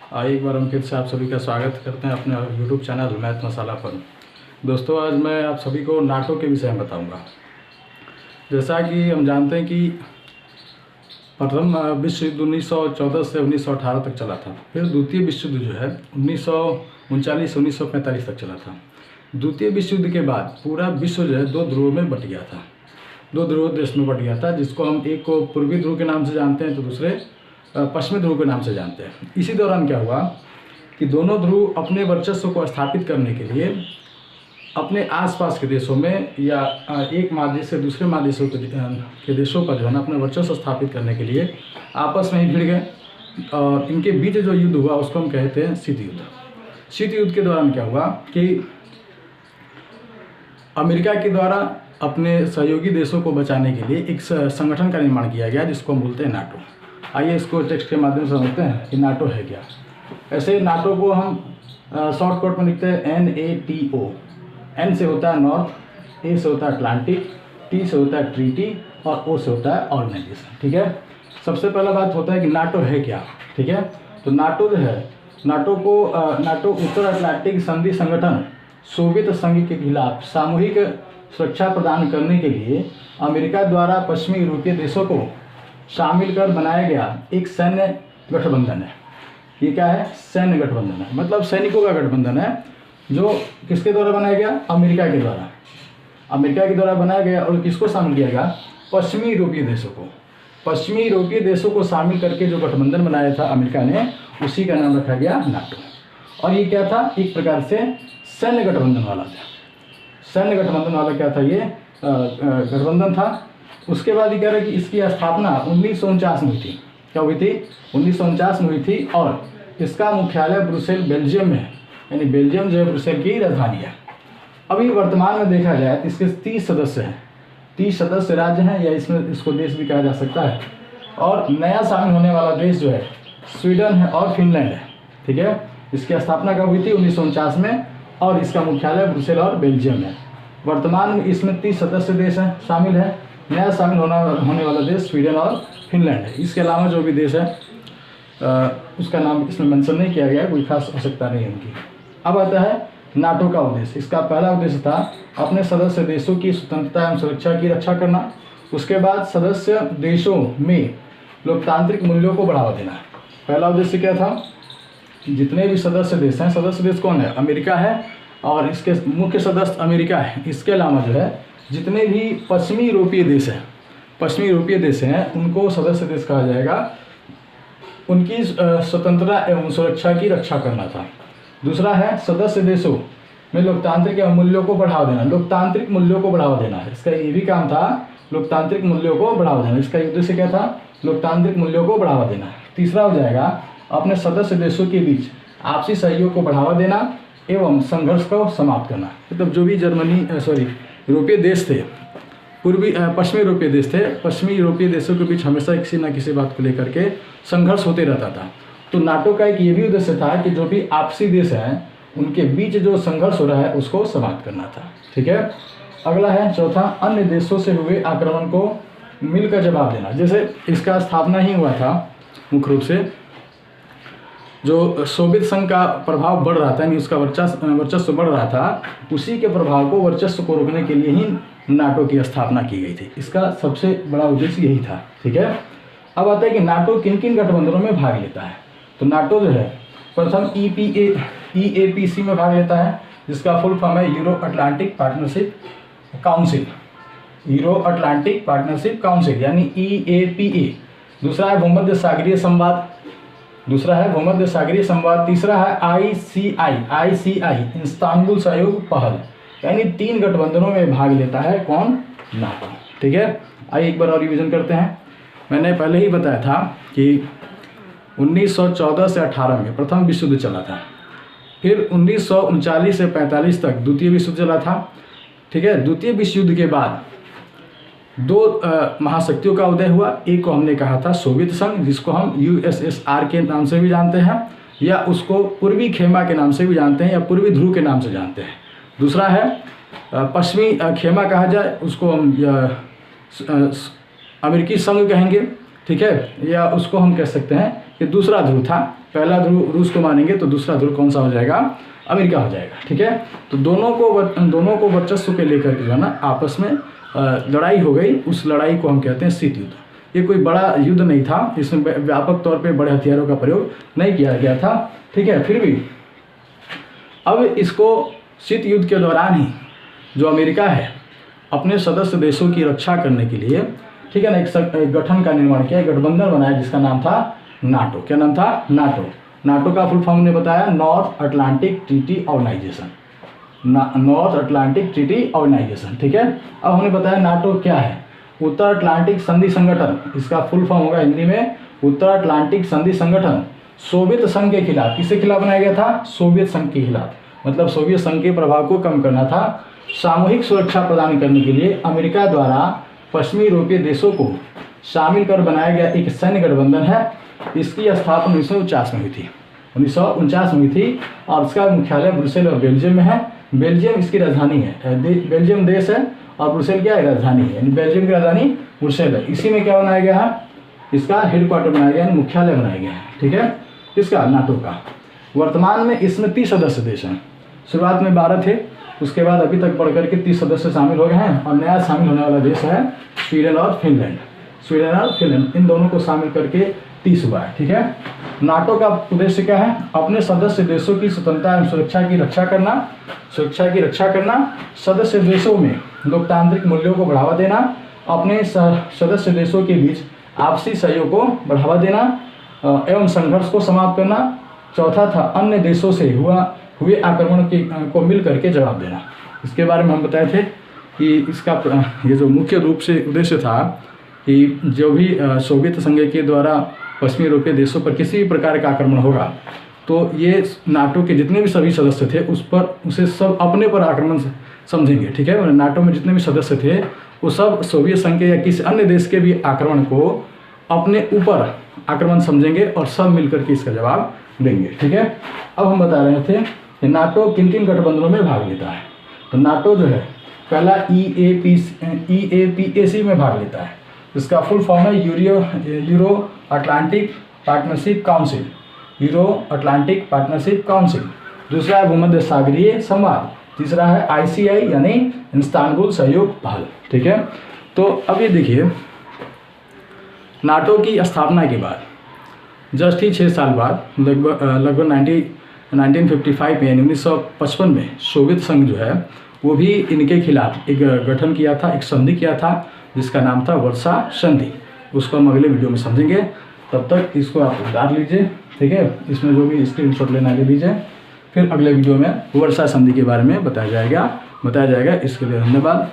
एक बार हम फिर से आप सभी का स्वागत करते हैं अपने YouTube चैनल मैथ मसाला पर। दोस्तों, आज मैं आप सभी को नाटो के विषय में बताऊंगा। जैसा कि हम जानते हैं कि प्रथम विश्व युद्ध 1914 से 1918 तक चला था। फिर द्वितीय विश्व युद्ध जो है 1939 से 1945 तक चला था। द्वितीय विश्व युद्ध के बाद पूरा विश्व जो है दो ध्रुवों में बट गया था, दो ध्रुव देश में बट गया था, जिसको हम एक को पूर्वी ध्रुव के नाम से जानते हैं तो दूसरे पश्चिमी ध्रुव के नाम से जानते हैं। इसी दौरान क्या हुआ कि दोनों ध्रुव अपने वर्चस्व को स्थापित करने के लिए अपने आसपास के देशों में या एक महादेश से दूसरे महादेशों के देशों पर जो है ना अपना वर्चस्व स्थापित करने के लिए आपस में ही भिड़ गए। और इनके बीच जो युद्ध हुआ उसको हम कहते हैं शीत युद्ध। शीत युद्ध के दौरान क्या हुआ कि अमेरिका के द्वारा अपने सहयोगी देशों को बचाने के लिए एक संगठन का निर्माण किया गया जिसको हम बोलते हैं नाटो। आइए इसको टेक्स्ट के माध्यम से समझते हैं कि नाटो है क्या। ऐसे नाटो को हम शॉर्टकट में लिखते हैं NATO। N से होता है नॉर्थ, A से होता है अटलांटिक, T से होता है ट्रीटी और O से होता है ऑर्गेनाइजेशन। ठीक है, सबसे पहला बात होता है कि नाटो है क्या। ठीक है, तो नाटो जो है नाटो उत्तर अटलांटिक संधि संगठन सोवियत संघ के खिलाफ सामूहिक सुरक्षा प्रदान करने के लिए अमेरिका द्वारा पश्चिमी यूरोपीय देशों को शामिल कर बनाया गया एक सैन्य गठबंधन है। ये क्या है? सैन्य गठबंधन है, मतलब सैनिकों का गठबंधन है जो किसके द्वारा बनाया गया? अमेरिका के द्वारा। अमेरिका के द्वारा बनाया गया और किसको शामिल किया गया? पश्चिमी यूरोपीय देशों को। पश्चिमी यूरोपीय देशों को शामिल करके जो गठबंधन बनाया था अमेरिका ने, उसी का नाम रखा गया नाटो। और ये क्या था? एक प्रकार से सैन्य गठबंधन वाला था। सैन्य गठबंधन वाला क्या था? ये गठबंधन था। उसके बाद ये कह रहे हैं कि इसकी स्थापना 1949 में हुई थी। क्या हुई थी? 1949 में हुई थी और इसका मुख्यालय ब्रुसेल बेल्जियम में है, यानी बेल्जियम जो है ब्रुसेल की राजधानी है। अभी वर्तमान में देखा जाए तो इसके 30 सदस्य हैं, 30 सदस्य राज्य हैं, या इसको देश भी कहा जा सकता है। और नया शामिल होने वाला देश जो है स्वीडन है और फिनलैंड है। ठीक है, इसकी स्थापना कब हुई थी? 1949 में, और इसका मुख्यालय ब्रुसेल और बेल्जियम है। वर्तमान में इसमें 30 सदस्य देश हैं शामिल है। नया शामिल होने वाला देश स्वीडन और फिनलैंड है। इसके अलावा जो भी देश है उसका नाम इसमें मेंशन नहीं किया गया है, कोई खास आवश्यकता नहीं है उनकी। अब आता है नाटो का उद्देश्य। इसका पहला उद्देश्य था अपने सदस्य देशों की स्वतंत्रता एवं सुरक्षा की रक्षा करना। उसके बाद सदस्य देशों में लोकतांत्रिक मूल्यों को बढ़ावा देना। पहला उद्देश्य क्या था? जितने भी सदस्य देश हैं, सदस्य देश कौन है? अमेरिका है और इसके मुख्य सदस्य अमेरिका है। इसके अलावा जो है जितने भी पश्चिमी यूरोपीय देश हैं उनको सदस्य देश कहा जाएगा। उनकी स्वतंत्रता एवं सुरक्षा की रक्षा करना था। दूसरा है सदस्य देशों में लोकतांत्रिक मूल्यों को बढ़ावा देना। लोकतांत्रिक मूल्यों को बढ़ावा देना है, इसका ये भी काम था, लोकतांत्रिक मूल्यों को बढ़ावा देना। इसका उद्देश्य क्या था? लोकतांत्रिक मूल्यों को बढ़ावा देना। तीसरा हो जाएगा अपने सदस्य देशों के बीच आपसी सहयोग को बढ़ावा देना एवं संघर्ष को समाप्त करना। मतलब जो भी यूरोपीय देश थे, पश्चिमी यूरोपीय देश थे, पश्चिमी यूरोपीय देशों के बीच हमेशा किसी न किसी बात को लेकर के संघर्ष होते रहता था। तो नाटो का एक ये भी उद्देश्य था कि जो भी आपसी देश हैं उनके बीच जो संघर्ष हो रहा है उसको समाप्त करना था। ठीक है, अगला है चौथा, अन्य देशों से हुए आक्रमण को मिलकर जवाब देना। जैसे इसका स्थापना ही हुआ था, मुख्य रूप से जो सोवियत संघ का प्रभाव बढ़ रहा था, यानी उसका वर्चस्व बढ़ रहा था, उसी के प्रभाव को, वर्चस्व को रोकने के लिए ही नाटो की स्थापना की गई थी। इसका सबसे बड़ा उद्देश्य यही था। ठीक है, अब आता है कि नाटो किन किन गठबंधनों में भाग लेता है। तो नाटो जो है प्रथम EAPC में भाग लेता है, जिसका फुल फॉर्म है यूरो अटलांटिक पार्टनरशिप काउंसिल, यानी EAPA। दूसरा है भूमध्य सागरीय संवाद। तीसरा है ICI इस्तांबुल सहयोग पहल, यानी 3 गठबंधनों में भाग लेता है कौन? नाटो। ठीक है, आइए एक बार और रिवीजन करते हैं। मैंने पहले ही बताया था कि 1914 से 18 में प्रथम विश्व युद्ध चला था। फिर 1939 से 45 तक द्वितीय विश्व युद्ध चला था। ठीक है, द्वितीय विश्व युद्ध के बाद 2 महाशक्तियों का उदय हुआ। एक को हमने कहा था सोवियत संघ, जिसको हम USSR के नाम से भी जानते हैं, या उसको पूर्वी खेमा के नाम से भी जानते हैं, या पूर्वी ध्रुव के नाम से जानते हैं। दूसरा है पश्चिमी खेमा कहा जाए, उसको हम अमेरिकी संघ कहेंगे। ठीक है, या उसको हम कह सकते हैं ये दूसरा ध्रुव था। पहला ध्रुव रूस को मानेंगे तो दूसरा ध्रुव कौन सा हो जाएगा, अमेरिका हो जाएगा। ठीक है, तो दोनों को वर्चस्व के लेकर के जो है ना आपस में लड़ाई हो गई। उस लड़ाई को हम कहते हैं शीत युद्ध। ये कोई बड़ा युद्ध नहीं था, इसमें व्यापक तौर पे बड़े हथियारों का प्रयोग नहीं किया गया था। ठीक है, फिर भी अब इसको शीत युद्ध के दौरान ही जो अमेरिका है अपने सदस्य देशों की रक्षा करने के लिए, ठीक है ना, एक गठन का निर्माण किया, गठबंधन बनाया जिसका नाम था नाटो। क्या नाम था, नाटो। नाटो का फुल फॉर्म ने बताया North Atlantic Treaty Organization, North Atlantic Treaty Organization. ठीक है, अब हमने बताया नाटो क्या है, उत्तर अटलांटिक संधि संगठन। इसका फुल फॉर्म होगा हिंदी में उत्तर अटलांटिक संधि संगठन। सोवियत संघ के खिलाफ, किसके खिलाफ बनाया गया था, सोवियत संघ के खिलाफ, मतलब सोवियत संघ के प्रभाव को कम करना था। सामूहिक सुरक्षा प्रदान करने के लिए अमेरिका द्वारा पश्चिमी यूरोपीय देशों को शामिल कर बनाया गया एक सैन्य गठबंधन है। इसकी स्थापना 1949 में हुई थी, 1949 में हुई थी, और इसका मुख्यालय ब्रुसेल और बेल्जियम में है। बेल्जियम इसकी राजधानी है, बेल्जियम देश है और ब्रुसेल क्या है, राजधानी है, यानी बेल्जियम की राजधानी ब्रुसेल है। इसी में क्या बनाया गया है, इसका हेडक्वार्टर बनाया गया है, मुख्यालय बनाया गया है। ठीक है, इसका नाटो का। वर्तमान में इसमें 30 सदस्य देश हैं। शुरुआत में 12 थे, उसके बाद अभी तक बढ़ करके 30 सदस्य शामिल हो गए हैं, और नया शामिल होने वाला देश है स्वीडन और फिनलैंड। स्वीडन और फिनलैंड इन दोनों को शामिल करके 30 हुआ है। ठीक है, नाटो का उद्देश्य क्या है, अपने सदस्य देशों की स्वतंत्रता एवं सुरक्षा की रक्षा करना, सदस्य देशों में लोकतांत्रिक मूल्यों को बढ़ावा देना, अपने सदस्य देशों के बीच आपसी सहयोग को बढ़ावा देना एवं संघर्ष को समाप्त करना। चौथा था अन्य देशों से हुए आक्रमण को मिल करके जवाब देना। इसके बारे में हम बताए थे कि इसका ये जो मुख्य रूप से उद्देश्य था कि जो भी सोवियत संघ के द्वारा पश्चिमी यूरोपीय देशों पर किसी भी प्रकार का आक्रमण होगा तो ये नाटो के जितने भी सभी सदस्य थे उसे सब अपने पर आक्रमण समझेंगे। ठीक है, नाटो में जितने भी सदस्य थे वो सब सोवियत संघ के या किसी अन्य देश के भी आक्रमण को अपने ऊपर आक्रमण समझेंगे और सब मिलकर के इसका जवाब देंगे। ठीक है, अब हम बता रहे थे कि नाटो किन किन गठबंधनों में भाग लेता है। तो नाटो जो है पहला EAPAC में भाग लेता है। इसका फुल फॉर्म है euro Atlantic partnership council, euro Atlantic partnership council. दूसरा है भूमध्य सागरीय संवाद। तीसरा है ICI यानी इस्तांबुल सहयोग पहल। ठीक है, तो अब ये देखिए नाटो की स्थापना के बाद जस्ट ही 6 साल बाद लगभग 1955 में यानी 1955 में सोवियत संघ जो है वो भी इनके खिलाफ एक गठन किया था, एक संधि किया था जिसका नाम था वर्सा संधि। उसको हम अगले वीडियो में समझेंगे, तब तक इसको आप उतार लीजिए। ठीक है, इसमें जो भी स्क्रीनशॉट लेना ले लीजिए, फिर अगले वीडियो में वर्सा संधि के बारे में बताया जाएगा। इसके लिए धन्यवाद।